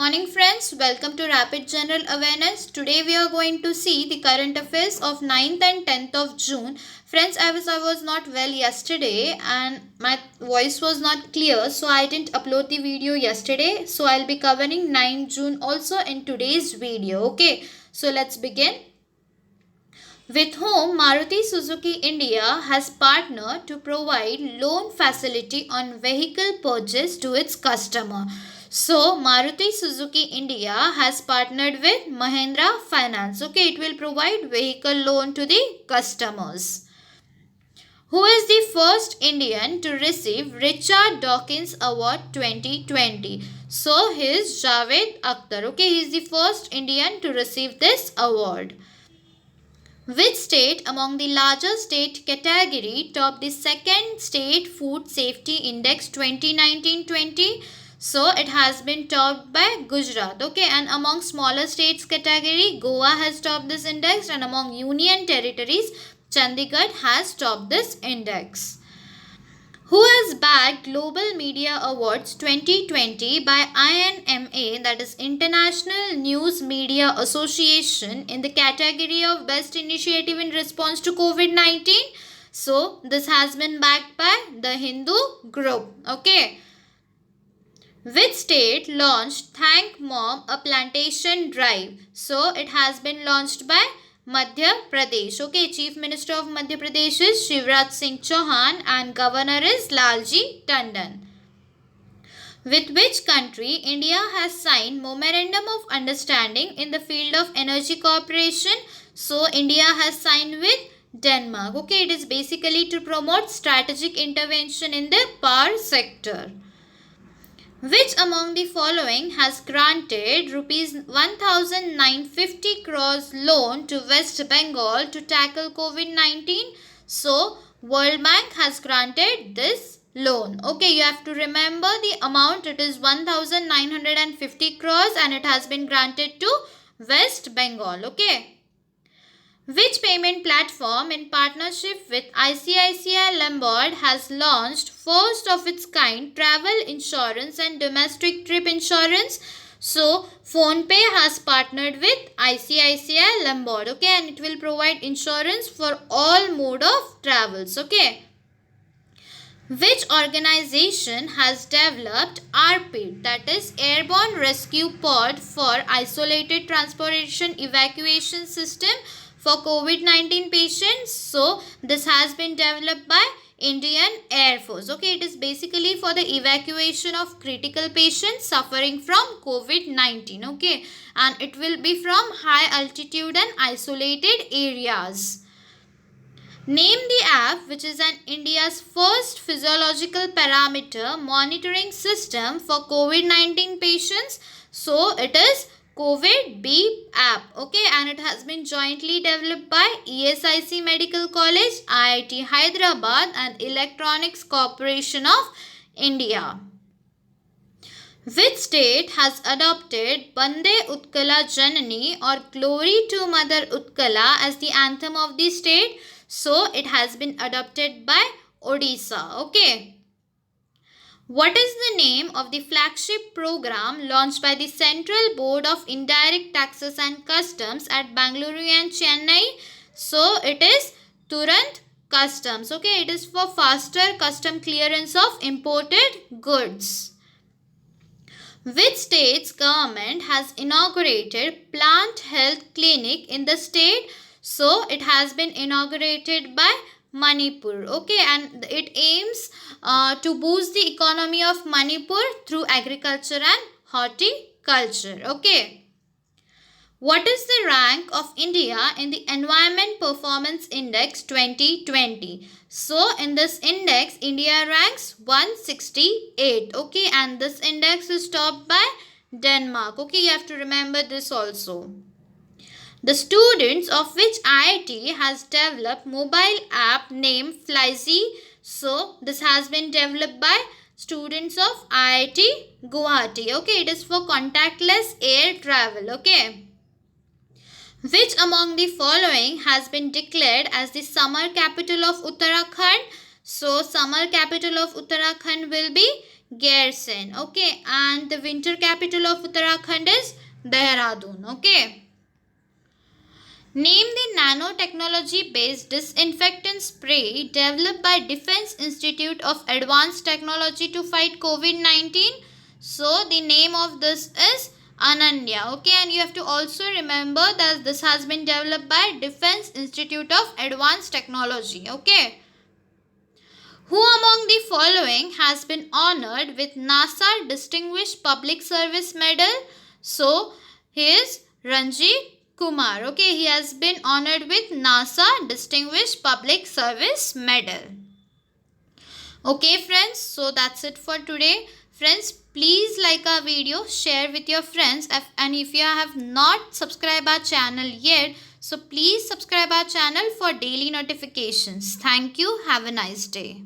Morning friends, welcome to Rapid General Awareness. Today we are going to see the current affairs of 9th and 10th of June. Friends, I was not well yesterday and my voice was not clear, so I didn't upload the video yesterday. So I'll be covering 9th June also in today's video. Okay, so let's begin. With whom Maruti Suzuki India has partnered to provide loan facility on vehicle purchase to its customer. So Maruti Suzuki India has partnered with Mahindra Finance. Okay, it will provide vehicle loan to the customers. Who is the first Indian to receive Richard Dawkins Award 2020? So he is Javed Akhtar. Okay, he is the first Indian to receive this award. Which state among the larger state category topped the second state food safety index 2019-20? So it has been topped by Gujarat. Okay, and among smaller states category, Goa has topped this index, and among union territories, Chandigarh has topped this index. Who has bagged Global Media Awards 2020 by INMA, that is International News Media Association, in the category of Best Initiative in Response to COVID-19? So this has been backed by the Hindu group. Okay. Which state launched Thank Mom a plantation drive? So it has been launched by Madhya Pradesh. Okay, Chief Minister of Madhya Pradesh is Shivraj Singh Chauhan and Governor is Lalji Tandon. With which country India has signed Memorandum of Understanding in the field of energy cooperation? So India has signed with Denmark. Okay, it is basically to promote strategic intervention in the power sector. Which among the following has granted rupees 1,950 crores loan to West Bengal to tackle COVID-19? So, World Bank has granted this loan. Okay, you have to remember the amount. It is 1,950 crores and it has been granted to West Bengal. Okay. Which payment platform in partnership with ICICI Lombard has launched first of its kind travel insurance and domestic trip insurance? So, PhonePe has partnered with ICICI Lombard. Okay, and it will provide insurance for all mode of travels. Okay. Which organization has developed ARPID, that is Airborne Rescue Pod for Isolated Transportation Evacuation System for COVID-19 patients? So this has been developed by Indian Air Force. Okay, it is basically for the evacuation of critical patients suffering from COVID-19. Okay, and it will be from high altitude and isolated areas. Name the app which is an India's first physiological parameter monitoring system for COVID-19 patients. So it is COVID Beep app. Okay, and it has been jointly developed by ESIC Medical College, IIT Hyderabad and Electronics Corporation of India. Which state has adopted Bande Utkala Janani or Glory to Mother Utkala as the anthem of the state? So it has been adopted by Odisha. Okay. What is the name of the flagship program launched by the Central Board of Indirect Taxes and Customs at Bangalore and Chennai? So it is Turant Customs. Okay, it is for faster custom clearance of imported goods. Which state's government has inaugurated plant health clinic in the state? So it has been inaugurated by Manipur. Okay, and it aims to boost the economy of Manipur through agriculture and horticulture. Okay. What is the rank of India in the Environment Performance Index 2020? So in this index, India ranks 168. Okay, and this index is topped by Denmark. Okay, you have to remember this also. The students of which IIT has developed mobile app named Flyzy. So this has been developed by students of IIT Guwahati. Okay, it is for contactless air travel. Okay. Which among the following has been declared as the summer capital of Uttarakhand? So, summer capital of Uttarakhand will be Gairsen. Okay, and the winter capital of Uttarakhand is Dehradun. Okay. Name the nanotechnology based disinfectant spray developed by Defense Institute of Advanced Technology to fight COVID 19. So, the name of this is Ananya. Okay, and you have to also remember that this has been developed by Defense Institute of Advanced Technology. Okay. Who among the following has been honored with NASA Distinguished Public Service Medal? So, he is Ranjit Kumar. Okay, he has been honored with NASA Distinguished Public Service Medal. Okay, friends, so that's it for today. Friends, please like our video, share with your friends, and if you have not subscribed our channel yet, so please subscribe our channel for daily notifications. Thank you. Have a nice day.